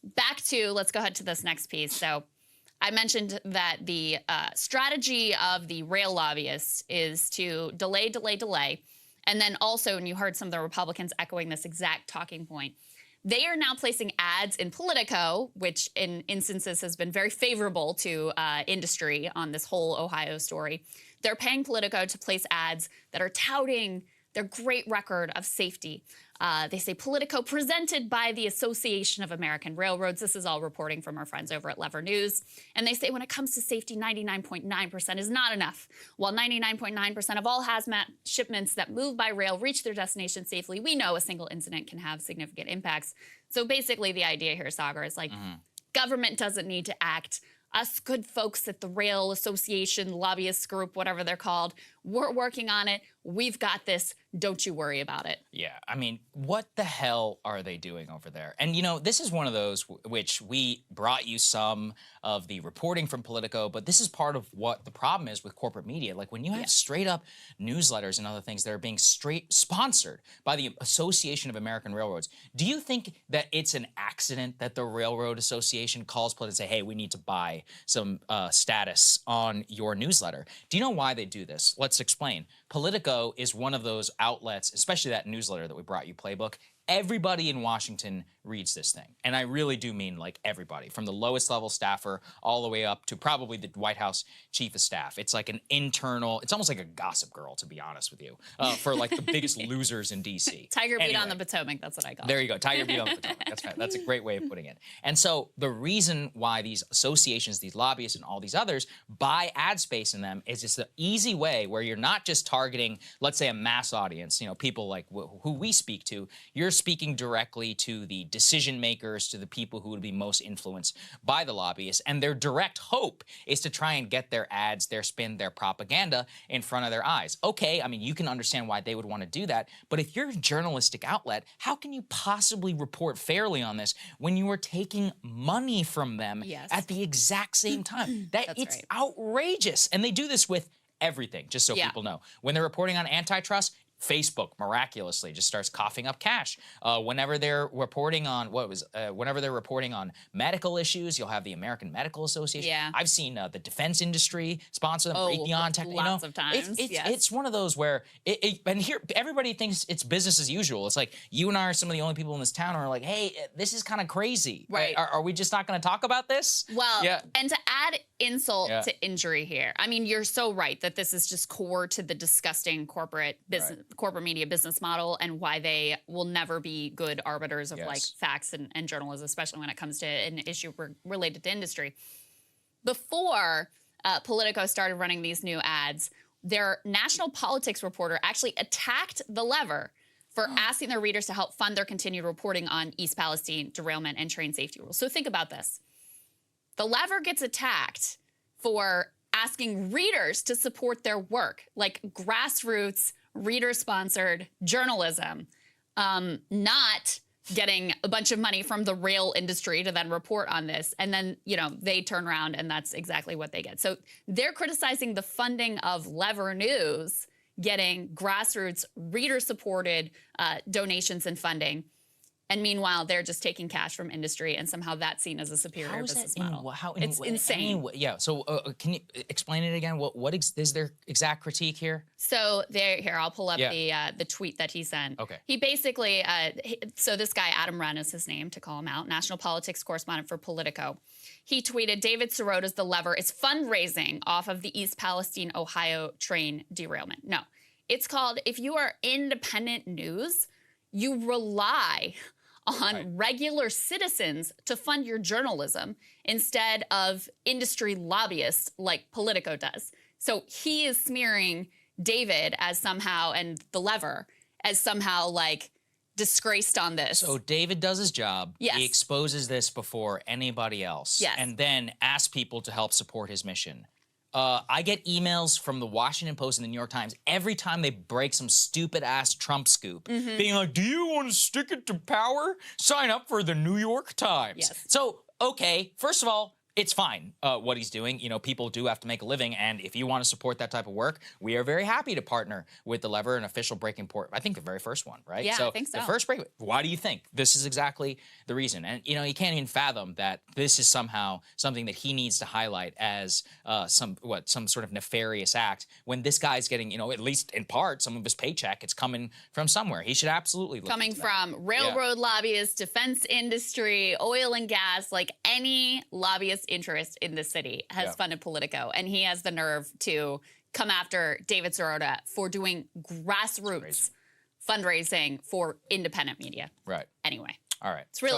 Back to, let's go ahead to this next piece. So I mentioned that the strategy of the rail lobbyists is to delay, delay, delay. And then also, and you heard some of the Republicans echoing this exact talking point, they are now placing ads in Politico, which in instances has been very favorable to industry on this whole Ohio story. They're paying Politico to place ads that are touting their great record of safety. They say Politico presented by the Association of American Railroads. This is all reporting from our friends over at Lever News. And they say when it comes to safety, 99.9% is not enough. While 99.9% of all hazmat shipments that move by rail reach their destination safely, we know a single incident can have significant impacts. So basically the idea here, Saagar, is like government doesn't need to act. Us good folks at the Rail Association, lobbyist group, whatever they're called, we're working on it. We've got this. Don't you worry about it. Yeah, I mean, what the hell are they doing over there? And, you know, this is one of those which we brought you some of the reporting from Politico, but this is part of what the problem is with corporate media. Like when you have straight up newsletters and other things that are being straight sponsored by the Association of American Railroads, do you think that it's an accident that the Railroad Association calls Politico and say, hey, we need to buy some status on your newsletter? Do you know why they do this? Let's explain. Politico is one of those outlets, especially that newsletter that we brought you, Playbook. Everybody in Washington reads this thing. And I really do mean like everybody, from the lowest level staffer all the way up to probably the White House chief of staff. It's like an internal, it's almost like a Gossip Girl, to be honest with you, for like the biggest losers in D.C. Tiger beat on the Potomac, that's what I call it. There you go, Tiger beat on the Potomac. That's right. That's a great way of putting it. And so the reason why these associations, these lobbyists and all these others buy ad space in them is it's the easy way where you're not just targeting, let's say, a mass audience, you know, people like who we speak to. You're speaking directly to the decision makers, to the people who would be most influenced by the lobbyists, and their direct hope is to try and get their ads, their spin, their propaganda in front of their eyes. Okay, I mean, you can understand why they would want to do that, but if you're a journalistic outlet, how can you possibly report fairly on this when you are taking money from them at the exact same time? It's outrageous, and they do this with everything, just so people know. When they're reporting on antitrust, Facebook miraculously just starts coughing up cash. Whenever they're reporting on whenever they're reporting on medical issues, you'll have the American Medical Association. Yeah. I've seen the defense industry sponsor them. Raytheon Tech, lots of times. It's one of those where and here everybody thinks it's business as usual. It's like you and I are some of the only people in this town who are like, hey, this is kind of crazy. Right? Are we just not going to talk about this? Well, and to add insult to injury here, I mean, you're so right that this is just core to the disgusting corporate business. Corporate media business model, and why they will never be good arbiters of like facts and journalism, especially when it comes to an issue related to industry. Before Politico started running these new ads, their national politics reporter actually attacked The Lever for asking their readers to help fund their continued reporting on East Palestine derailment and train safety rules. So think about this. The Lever gets attacked for asking readers to support their work, like grassroots reader-sponsored journalism, not getting a bunch of money from the rail industry to then report on this. And then, you know, they turn around and that's exactly what they get. So they're criticizing the funding of Lever News getting grassroots reader-supported donations and funding. And meanwhile, they're just taking cash from industry, and somehow that's seen as a superior business model. It's insane. Yeah. So can you explain it again? What is their exact critique here? So here, I'll pull up the tweet that he sent. Okay. He basically, so this guy, Adam Wren is his name, to call him out, national politics correspondent for Politico. He tweeted, David Sirota's The Lever is fundraising off of the East Palestine, Ohio train derailment. No, it's called, if you are independent news, you rely on regular citizens to fund your journalism instead of industry lobbyists like Politico does. So he is smearing David as somehow, and The Lever, as somehow like disgraced on this. So David does his job. Yes. He exposes this before anybody else. Yes. And then asks people to help support his mission. I get emails from the Washington Post and the New York Times every time they break some stupid-ass Trump scoop, being like, do you want to stick it to power? Sign up for the New York Times. Yes. So, okay, first of all, it's fine what he's doing. You know, people do have to make a living, and if you want to support that type of work, we are very happy to partner with The Lever, an official breaking report. I think the very first one, right? Yeah, I think so. The first break. Why do you think this is exactly the reason? And you know, you can't even fathom that this is somehow something that he needs to highlight as some sort of nefarious act when this guy's getting, you know, at least in part, some of his paycheck. It's coming from somewhere. He should absolutely look coming into that. from railroad lobbyists, defense industry, oil and gas, like any lobbyist interest in the city has funded Politico, and he has the nerve to come after David Sirota for doing grassroots fundraising for independent media. Right. Anyway, All right. it's really